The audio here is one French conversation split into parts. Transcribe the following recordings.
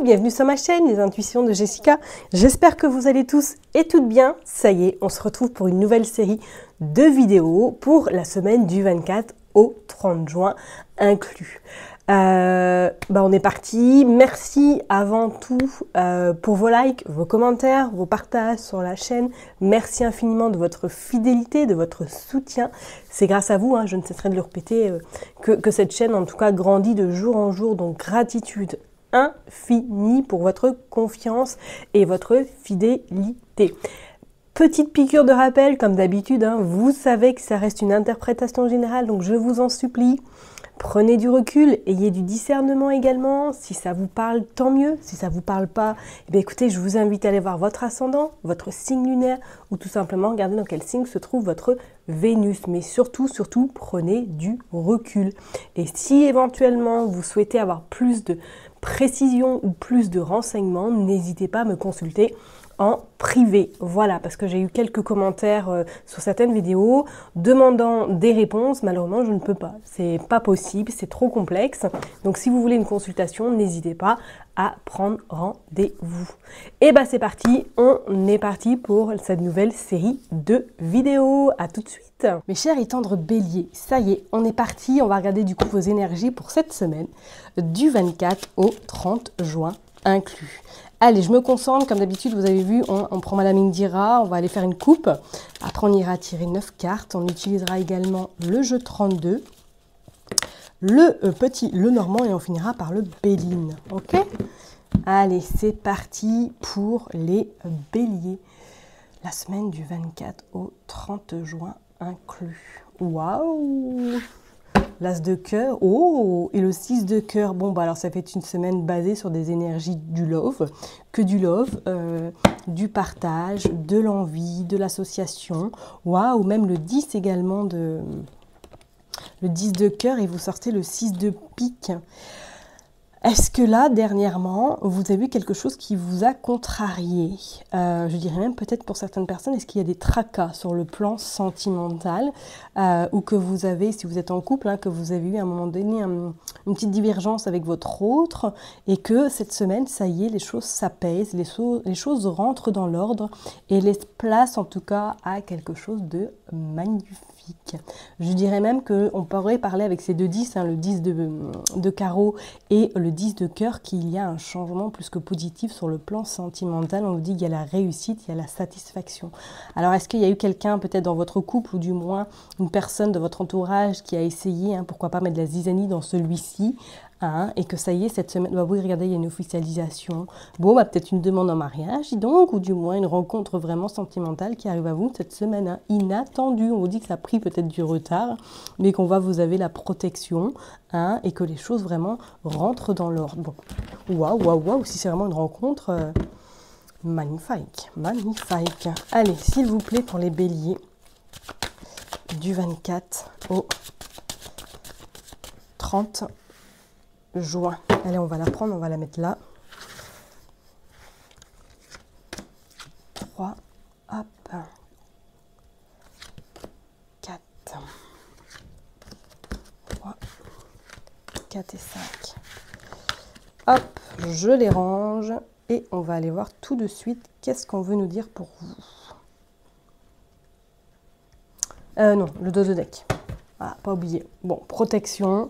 bienvenue sur ma chaîne, les intuitions de Jessica. J'espère que vous allez tous et toutes bien. Ça y est, on se retrouve pour une nouvelle série de vidéos pour la semaine du 24 au 30 juin inclus. On est parti. Merci avant tout pour vos likes, vos commentaires, vos partages sur la chaîne. Merci infiniment de votre fidélité, de votre soutien. C'est grâce à vous, je ne cesserai de le répéter, que cette chaîne en tout cas grandit de jour en jour. Donc gratitude infinie pour votre confiance et votre fidélité. Petite piqûre de rappel, comme d'habitude, vous savez que ça reste une interprétation générale, donc je vous en supplie. Prenez du recul, ayez du discernement également. Si ça vous parle, tant mieux. Si ça ne vous parle pas, écoutez, je vous invite à aller voir votre ascendant, votre signe lunaire, ou tout simplement regarder dans quel signe se trouve votre Vénus. Mais surtout, prenez du recul. Et si éventuellement vous souhaitez avoir plus de précision ou plus de renseignements, n'hésitez pas à me consulter en privé. Voilà, parce que j'ai eu quelques commentaires sur certaines vidéos demandant des réponses. Malheureusement, je ne peux pas. C'est pas possible, c'est trop complexe. Donc, si vous voulez une consultation, n'hésitez pas à prendre rendez-vous. Et c'est parti, on est parti pour cette nouvelle série de vidéos. À tout de suite. Mes chers et tendres béliers, ça y est, on est parti. On va regarder du coup vos énergies pour cette semaine du 24 au 30 juin inclus. Allez, je me concentre, comme d'habitude, vous avez vu, on prend Madame Indira, on va aller faire une coupe. Après, on ira tirer 9 cartes. On utilisera également le jeu 32, le normand et on finira par le béline. Ok? Allez, c'est parti pour les béliers. La semaine du 24 au 30 juin inclus. Waouh! L'As de cœur, oh, et le 6 de cœur. Bon, alors ça fait une semaine basée sur des énergies du love, du partage, de l'envie, de l'association. Waouh, même le 10 également, le 10 de cœur, et vous sortez le 6 de pique. Est-ce que là, dernièrement, vous avez vu quelque chose qui vous a contrarié? Je dirais même peut-être pour certaines personnes, est-ce qu'il y a des tracas sur le plan sentimental ou que vous avez, si vous êtes en couple, que vous avez eu à un moment donné une petite divergence avec votre autre et que cette semaine, ça y est, les choses s'apaisent, les choses rentrent dans l'ordre et laissent place en tout cas à quelque chose de magnifique. Je dirais même qu'on pourrait parler avec ces deux 10, le 10 de carreau et le 10 de cœur, qu'il y a un changement plus que positif sur le plan sentimental. On vous dit qu'il y a la réussite, il y a la satisfaction. Alors, est-ce qu'il y a eu quelqu'un peut-être dans votre couple ou du moins une personne de votre entourage qui a essayé, pourquoi pas mettre de la zizanie dans celui-ci, et que ça y est, cette semaine, oui, regardez, il y a une officialisation. Bon, peut-être une demande en mariage, donc, ou du moins une rencontre vraiment sentimentale qui arrive à vous cette semaine, inattendue. On vous dit que ça a pris peut-être du retard, mais qu'on vous avez la protection, et que les choses vraiment rentrent dans l'ordre. Bon, waouh, si c'est vraiment une rencontre magnifique. Allez, s'il vous plaît, pour les béliers, du 24 au 30 juin. Allez, on va la prendre, on va la mettre là. 3, hop. 4. 3, 4 et 5. Hop, je les range et on va aller voir tout de suite qu'est-ce qu'on veut nous dire pour vous. Non, le dos de deck. Ah, pas oublier. Bon, protection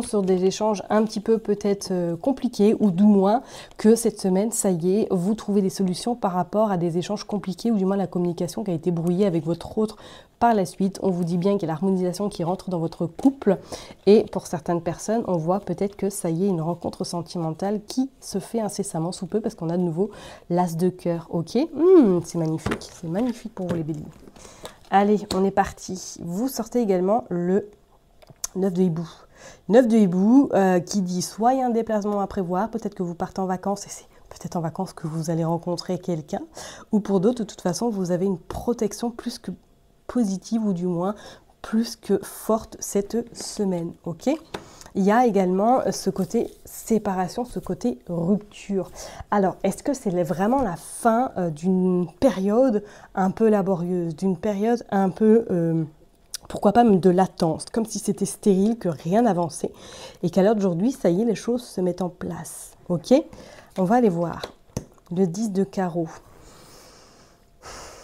sur des échanges un petit peu peut-être compliqués ou du moins que cette semaine, ça y est, vous trouvez des solutions par rapport à des échanges compliqués ou du moins la communication qui a été brouillée avec votre autre par la suite. On vous dit bien qu'il y a l'harmonisation qui rentre dans votre couple et pour certaines personnes, on voit peut-être que ça y est, une rencontre sentimentale qui se fait incessamment sous peu parce qu'on a de nouveau l'As de cœur. Ok, c'est magnifique pour vous les béliers. Allez, on est parti. Vous sortez également le 9 de hibou. 9 de hibou qui dit soit il y a un déplacement à prévoir, peut-être que vous partez en vacances et c'est peut-être en vacances que vous allez rencontrer quelqu'un, ou pour d'autres, de toute façon, vous avez une protection plus que positive ou du moins plus que forte cette semaine, ok ? Il y a également ce côté séparation, ce côté rupture. Alors, est-ce que c'est vraiment la fin d'une période un peu laborieuse, d'une période un peu, pourquoi pas même de latence, comme si c'était stérile, que rien n'avançait, et qu'à l'heure d'aujourd'hui, ça y est, les choses se mettent en place. Ok, on va aller voir. Le 10 de carreau.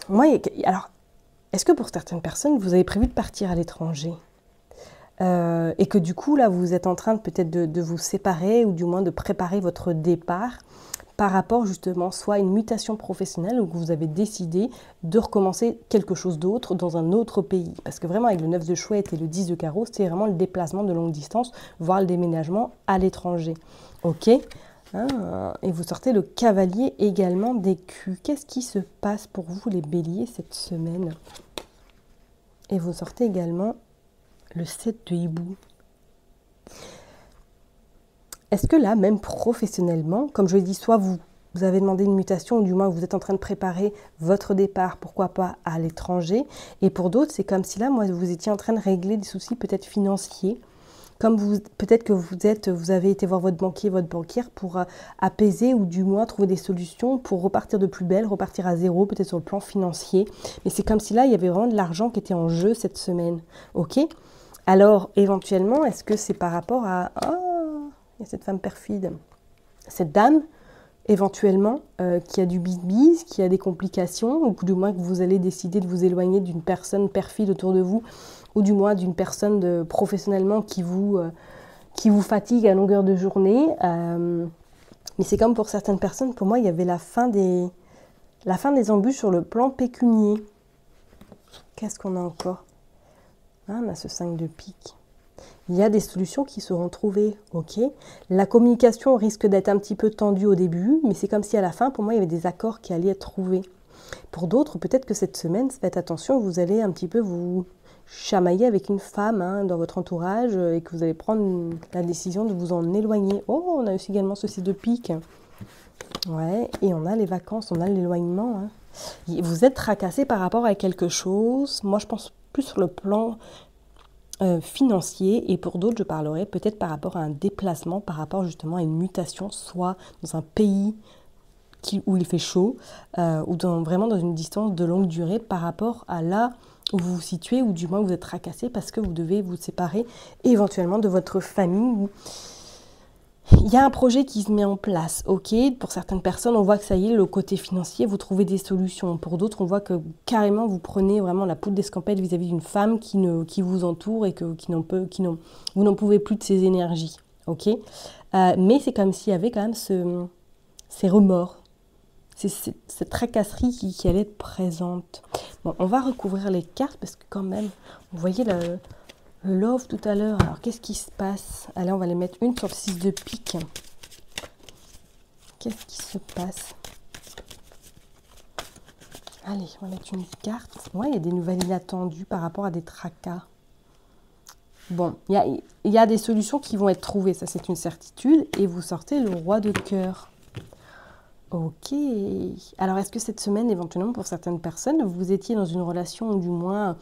Moi, alors, est-ce que pour certaines personnes, vous avez prévu de partir à l'étranger et que du coup, là, vous êtes en train peut-être de vous séparer ou du moins de préparer votre départ par rapport justement soit à une mutation professionnelle ou que vous avez décidé de recommencer quelque chose d'autre dans un autre pays. Parce que vraiment, avec le 9 de chouette et le 10 de carreau, c'est vraiment le déplacement de longue distance, voire le déménagement à l'étranger. Ok. Et vous sortez le cavalier également d'écus. Qu'est-ce qui se passe pour vous les béliers cette semaine? Et vous sortez également le 7 de hibou. Est-ce que là, même professionnellement, comme je l'ai dit, soit vous avez demandé une mutation, ou du moins vous êtes en train de préparer votre départ, pourquoi pas à l'étranger, et pour d'autres, c'est comme si là, moi, vous étiez en train de régler des soucis peut-être financiers, comme peut-être que vous avez été voir votre banquier, votre banquière pour apaiser ou du moins trouver des solutions pour repartir de plus belle, repartir à zéro, peut-être sur le plan financier. Mais c'est comme si là, il y avait vraiment de l'argent qui était en jeu cette semaine. Ok? Alors, éventuellement, est-ce que c'est par rapport à... Oh, il y a cette femme perfide. Cette dame, éventuellement, qui a du bis-bis, qui a des complications, ou du moins que vous allez décider de vous éloigner d'une personne perfide autour de vous, ou du moins d'une personne professionnellement qui vous fatigue à longueur de journée. Mais c'est comme pour certaines personnes, pour moi, il y avait la fin des embûches sur le plan pécunier. Qu'est-ce qu'on a encore? On a ce 5 de pique. Il y a des solutions qui seront trouvées, ok. La communication risque d'être un petit peu tendue au début, mais c'est comme si à la fin, pour moi, il y avait des accords qui allaient être trouvés. Pour d'autres, peut-être que cette semaine, faites attention, vous allez un petit peu vous chamailler avec une femme dans votre entourage et que vous allez prendre la décision de vous en éloigner. Oh, on a aussi également ce 6 de pique. Ouais, et on a les vacances, on a l'éloignement. Vous êtes tracassé par rapport à quelque chose. Moi, je pense plus sur le plan financier, et pour d'autres, je parlerai peut-être par rapport à un déplacement, par rapport justement à une mutation, soit dans un pays où il fait chaud, ou vraiment dans une distance de longue durée par rapport à là où vous vous situez, ou du moins vous êtes tracassé parce que vous devez vous séparer éventuellement de votre famille. Il y a un projet qui se met en place, ok. Pour certaines personnes, on voit que ça y est, le côté financier, vous trouvez des solutions. Pour d'autres, on voit que carrément, vous prenez vraiment la poudre d'escampette vis-à-vis d'une femme qui vous entoure et que vous n'en pouvez plus de ses énergies, ok. Mais c'est comme s'il y avait quand même ces remords, cette tracasserie qui allait être présente. Bon, on va recouvrir les cartes parce que quand même, vous voyez le love tout à l'heure. Alors, qu'est-ce qui se passe? Allez, on va les mettre une sur le 6 de pique. Qu'est-ce qui se passe? Allez, on va mettre une carte. Ouais, il y a des nouvelles inattendues par rapport à des tracas. Bon, il y a des solutions qui vont être trouvées, ça c'est une certitude. Et vous sortez le roi de cœur. Ok. Alors, est-ce que cette semaine, éventuellement, pour certaines personnes, vous étiez dans une relation, ou du moins...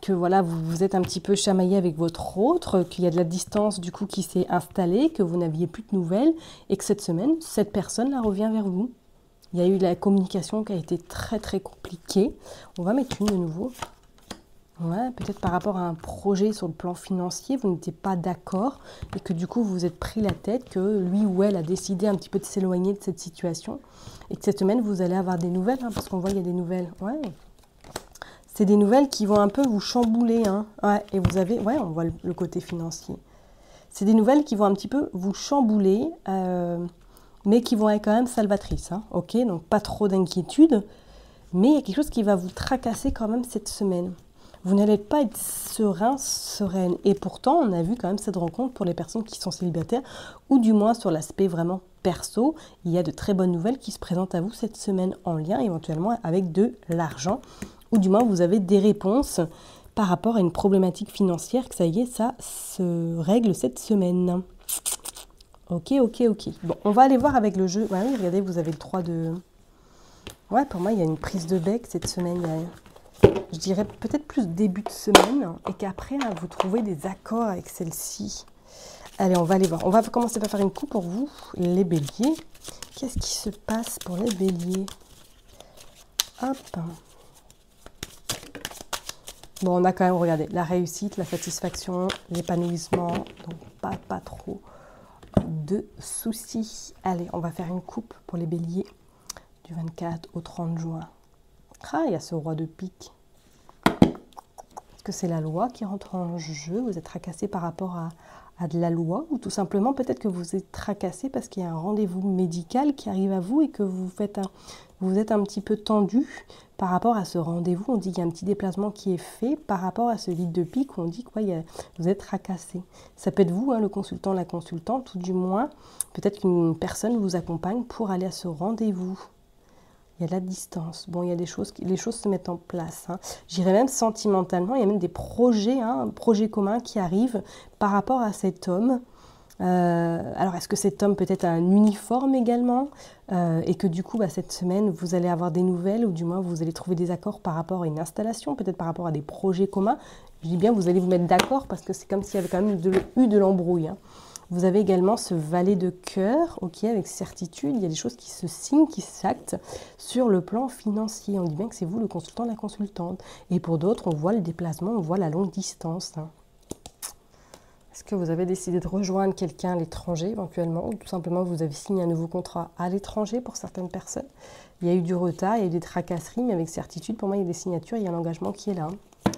que voilà, vous vous êtes un petit peu chamaillé avec votre autre, qu'il y a de la distance du coup qui s'est installée, que vous n'aviez plus de nouvelles, et que cette semaine, cette personne-là revient vers vous. Il y a eu la communication qui a été très très compliquée. On va mettre une de nouveau. Ouais, peut-être par rapport à un projet sur le plan financier, vous n'étiez pas d'accord, et que du coup vous vous êtes pris la tête, que lui ou elle a décidé un petit peu de s'éloigner de cette situation, et que cette semaine vous allez avoir des nouvelles, parce qu'on voit qu'il y a des nouvelles. Ouais. C'est des nouvelles qui vont un peu vous chambouler. Ouais, et vous avez... Ouais, on voit le côté financier. C'est des nouvelles qui vont un petit peu vous chambouler, mais qui vont être quand même salvatrices. Ok, donc pas trop d'inquiétude. Mais il y a quelque chose qui va vous tracasser quand même cette semaine. Vous n'allez pas être serein, sereine. Et pourtant, on a vu quand même cette rencontre pour les personnes qui sont célibataires, ou du moins sur l'aspect vraiment perso. Il y a de très bonnes nouvelles qui se présentent à vous cette semaine en lien éventuellement avec de l'argent. Ou du moins vous avez des réponses par rapport à une problématique financière, que ça y est, ça se règle cette semaine. Ok. Bon, on va aller voir avec le jeu. Ouais, oui, regardez, vous avez le 3 de... Ouais, pour moi, il y a une prise de bec cette semaine. Je dirais peut-être plus début de semaine, et qu'après, là, vous trouvez des accords avec celle-ci. Allez, on va aller voir. On va commencer par faire une coupe pour vous, les béliers. Qu'est-ce qui se passe pour les béliers? Hop. Bon, on a quand même, regardez, la réussite, la satisfaction, l'épanouissement, donc pas trop. de soucis. Allez, on va faire une coupe pour les béliers du 24 au 30 juin. Ah, il y a ce roi de pique. Est-ce que c'est la loi qui rentre en jeu? Vous êtes tracassé par rapport à de la loi, ou tout simplement peut-être que vous êtes tracassé parce qu'il y a un rendez-vous médical qui arrive à vous et que vous êtes un petit peu tendu par rapport à ce rendez-vous. On dit qu'il y a un petit déplacement qui est fait par rapport à ce vide de pique. On dit que vous êtes tracassé. Ça peut être vous, hein, le consultant, la consultante, ou du moins peut-être qu'une personne vous accompagne pour aller à ce rendez-vous. Il y a de la distance. Bon, il y a des choses, les choses se mettent en place. Hein. J'irais même sentimentalement, il y a même des projets, hein, projets communs qui arrivent par rapport à cet homme. Alors, est-ce que cet homme peut-être a un uniforme également et que du coup, cette semaine, vous allez avoir des nouvelles ou du moins, vous allez trouver des accords par rapport à une installation, peut-être par rapport à des projets communs. Je dis bien, vous allez vous mettre d'accord parce que c'est comme s'il y avait quand même eu de l'embrouille. Hein. Vous avez également ce valet de cœur, ok, avec certitude, il y a des choses qui se signent, qui s'actent sur le plan financier. On dit bien que c'est vous le consultant, la consultante. Et pour d'autres, on voit le déplacement, on voit la longue distance. Hein. Est-ce que vous avez décidé de rejoindre quelqu'un à l'étranger éventuellement, ou tout simplement vous avez signé un nouveau contrat à l'étranger pour certaines personnes? Il y a eu du retard, il y a eu des tracasseries, mais avec certitude, pour moi, il y a des signatures, il y a un engagement qui est là.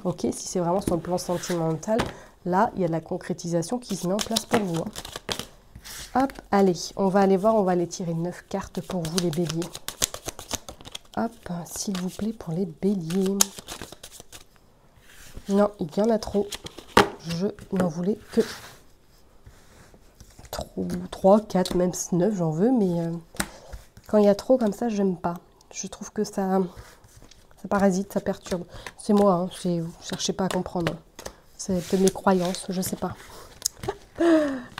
Ok, si c'est vraiment sur le plan sentimental, là, il y a de la concrétisation qui se met en place pour vous. Hop, allez, on va aller voir, on va aller tirer 9 cartes pour vous les béliers. Hop, s'il vous plaît, pour les béliers. Non, il y en a trop. Je n'en voulais que 3, 4, même 9, j'en veux, mais quand il y a trop comme ça, j'aime pas. Je trouve que ça parasite, ça perturbe. C'est moi, hein, vous ne cherchez pas à comprendre. C'est peut-être mes croyances, je ne sais pas.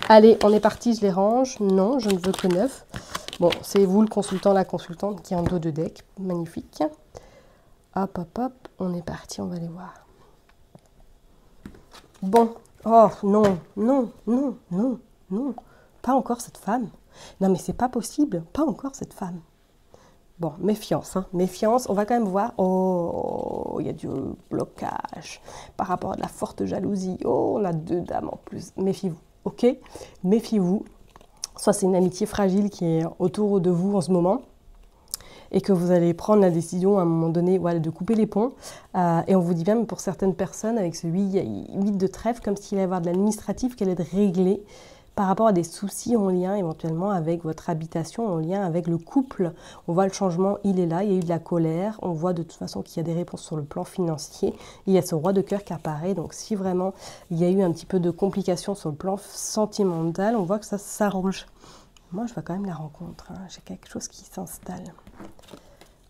Allez, on est parti, je les range. Non, je ne veux que 9. Bon, c'est vous le consultant, la consultante qui est en dos de deck. Magnifique. Hop, hop, hop, on est parti, on va les voir. Bon, oh non, non, non, non, non. Pas encore cette femme. Non mais c'est pas possible, pas encore cette femme. Bon, méfiance, hein. Méfiance, on va quand même voir. Oh, il y a du blocage par rapport à de la forte jalousie. Oh, on a 2 dames en plus. Méfiez-vous, ok? Méfiez-vous. Soit c'est une amitié fragile qui est autour de vous en ce moment et que vous allez prendre la décision à un moment donné, voilà, de couper les ponts. Et on vous dit bien, pour certaines personnes, avec ce 8 de trèfle, comme s'il allait y avoir de l'administratif qui allait être réglé par rapport à des soucis en lien éventuellement avec votre habitation, en lien avec le couple. On voit le changement, il est là, il y a eu de la colère, on voit de toute façon qu'il y a des réponses sur le plan financier, il y a ce roi de cœur qui apparaît, donc si vraiment il y a eu un petit peu de complications sur le plan sentimental, on voit que ça s'arrange. Moi je vois quand même la rencontre, hein. J'ai quelque chose qui s'installe.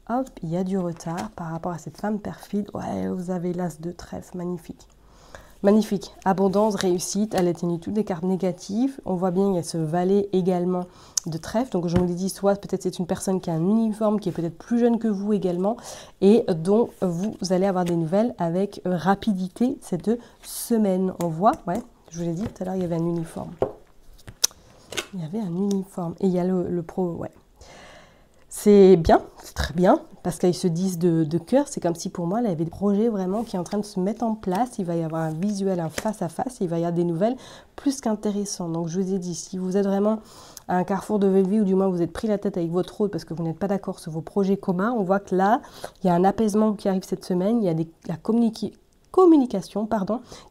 Hop, il y a du retard par rapport à cette femme perfide. Ouais, vous avez l'as de trèfle, magnifique. Magnifique, abondance, réussite, elle atténue toutes les cartes négatives. On voit bien, il y a ce valet également de trèfle. Donc je vous l'ai dit, soit peut-être c'est une personne qui a un uniforme, qui est peut-être plus jeune que vous également, et dont vous allez avoir des nouvelles avec rapidité cette semaine. On voit, ouais, je vous l'ai dit tout à l'heure, il y avait un uniforme. Il y avait un uniforme. Et il y a le pro, ouais. C'est bien, c'est très bien, parce qu'ils se disent de cœur, c'est comme si pour moi, là, il y avait des projets vraiment qui sont en train de se mettre en place, il va y avoir un visuel, un face-à-face, il va y avoir des nouvelles plus qu'intéressantes. Donc je vous ai dit, si vous êtes vraiment à un carrefour de votre vie, ou du moins vous êtes pris la tête avec votre autre parce que vous n'êtes pas d'accord sur vos projets communs, on voit que là, il y a un apaisement qui arrive cette semaine, il y a la communication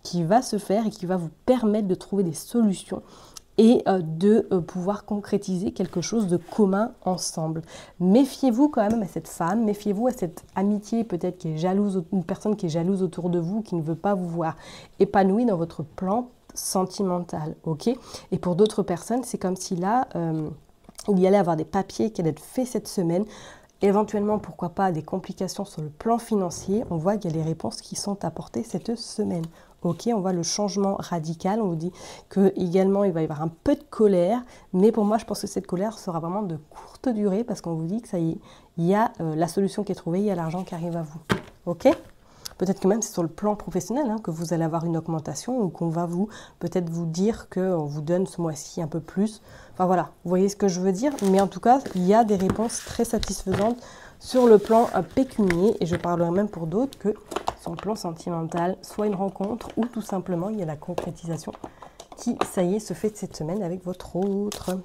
qui va se faire et qui va vous permettre de trouver des solutions et de pouvoir concrétiser quelque chose de commun ensemble. Méfiez-vous quand même à cette femme, méfiez-vous à cette amitié peut-être qui est jalouse, une personne qui est jalouse autour de vous, qui ne veut pas vous voir épanoui dans votre plan sentimental, ok? Et pour d'autres personnes, c'est comme si là, il y allait avoir des papiers qui allaient être faits cette semaine, éventuellement, pourquoi pas, des complications sur le plan financier. On voit qu'il y a des réponses qui sont apportées cette semaine. Ok, on voit le changement radical, on vous dit que également il va y avoir un peu de colère, mais pour moi je pense que cette colère sera vraiment de courte durée parce qu'on vous dit que ça y est, il y a la solution qui est trouvée, il y a l'argent qui arrive à vous. Ok? Peut-être que même c'est sur le plan professionnel que vous allez avoir une augmentation ou qu'on va peut-être vous dire qu'on vous donne ce mois-ci un peu plus. Enfin voilà, vous voyez ce que je veux dire, mais en tout cas il y a des réponses très satisfaisantes sur le plan pécunier et je parlerai même pour d'autres que sur le plan sentimental, soit une rencontre ou tout simplement il y a la concrétisation qui, ça y est, se fait cette semaine avec votre autre.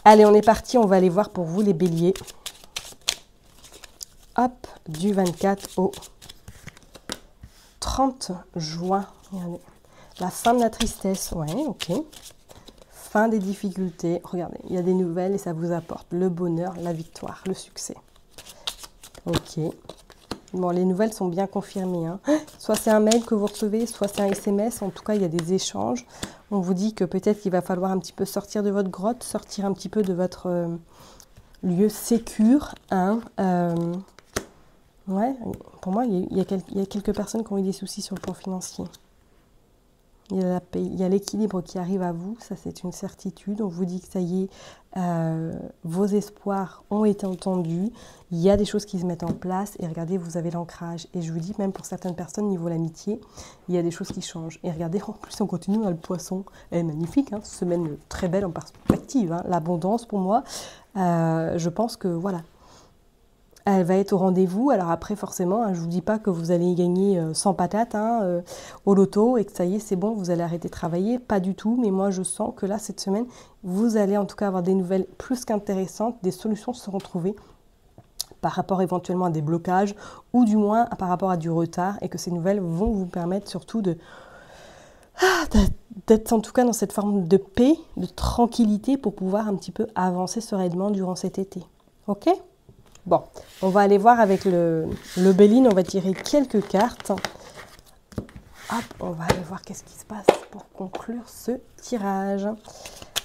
Allez, on est parti, on va aller voir pour vous les béliers. Hop, du 24 au 30 juin. Regardez. La fin de la tristesse, ouais, ok. Fin des difficultés. Regardez, il y a des nouvelles et ça vous apporte le bonheur, la victoire, le succès. Ok. Bon, les nouvelles sont bien confirmées. Hein. Soit c'est un mail que vous recevez, soit c'est un SMS. En tout cas, il y a des échanges. On vous dit que peut-être qu'il va falloir un petit peu sortir de votre grotte, sortir un petit peu de votre lieu sécure. Hein. Ouais, pour moi, il y a quelques personnes qui ont eu des soucis sur le plan financier. Il y a l'équilibre qui arrive à vous, ça c'est une certitude. On vous dit que ça y est, vos espoirs ont été entendus. Il y a des choses qui se mettent en place et regardez, vous avez l'ancrage. Et je vous dis, même pour certaines personnes, niveau l'amitié, il y a des choses qui changent. Et regardez, en plus, on continue dans le poisson. Elle est magnifique, hein, semaine très belle en perspective. Hein, l'abondance pour moi, je pense que voilà. Elle va être au rendez-vous. Alors après, forcément, hein, je ne vous dis pas que vous allez y gagner 100 patates au loto et que ça y est, c'est bon, vous allez arrêter de travailler. Pas du tout, mais moi, je sens que là, cette semaine, vous allez en tout cas avoir des nouvelles plus qu'intéressantes. Des solutions seront trouvées par rapport éventuellement à des blocages ou du moins par rapport à du retard et que ces nouvelles vont vous permettre surtout d'être en tout cas dans cette forme de paix, de tranquillité pour pouvoir un petit peu avancer sereinement durant cet été. Ok ? Bon, on va aller voir avec le Béline, on va tirer quelques cartes. Hop, on va aller voir qu'est-ce qui se passe pour conclure ce tirage.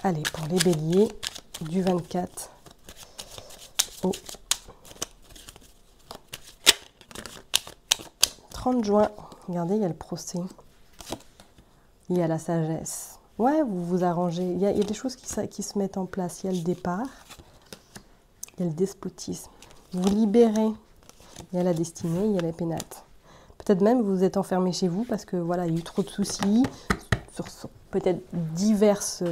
Allez, pour les béliers, du 24 au 30 juin. Regardez, il y a le procès. Il y a la sagesse. Ouais, vous vous arrangez. Il y a des choses qui se mettent en place. Il y a le départ. Il y a le despotisme. Vous libérez. Il y a la destinée, il y a la pénate. Peut-être même vous êtes enfermé chez vous parce que voilà, il y a eu trop de soucis sur peut-être diverses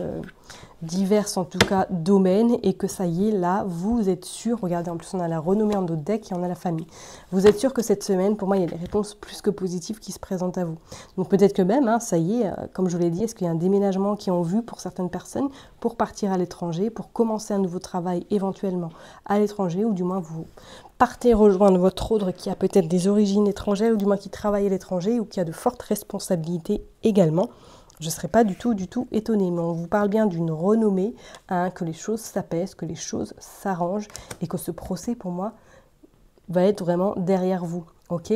en tout cas domaines et que ça y est, là, vous êtes sûr, regardez, en plus on a la renommée en d'autres decks et on a la famille. Vous êtes sûr que cette semaine, pour moi, il y a des réponses plus que positives qui se présentent à vous. Donc peut-être que même, hein, ça y est, comme je vous l'ai dit, est-ce qu'il y a un déménagement qui est en vue pour certaines personnes pour partir à l'étranger, pour commencer un nouveau travail éventuellement à l'étranger ou du moins vous partez rejoindre votre autre qui a peut-être des origines étrangères ou du moins qui travaille à l'étranger ou qui a de fortes responsabilités également. Je ne serais pas du tout étonnée, mais on vous parle bien d'une renommée, hein, que les choses s'apaisent, que les choses s'arrangent et que ce procès, pour moi, va être vraiment derrière vous, ok?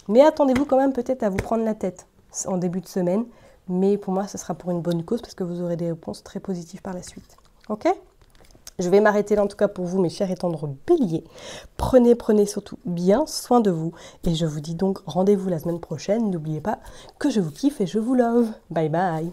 Mais attendez-vous quand même peut-être à vous prendre la tête en début de semaine, mais pour moi, ce sera pour une bonne cause parce que vous aurez des réponses très positives par la suite, ok? Je vais m'arrêter là en tout cas pour vous, mes chers et tendres béliers. Prenez surtout bien soin de vous. Et je vous dis donc rendez-vous la semaine prochaine. N'oubliez pas que je vous kiffe et je vous love. Bye bye.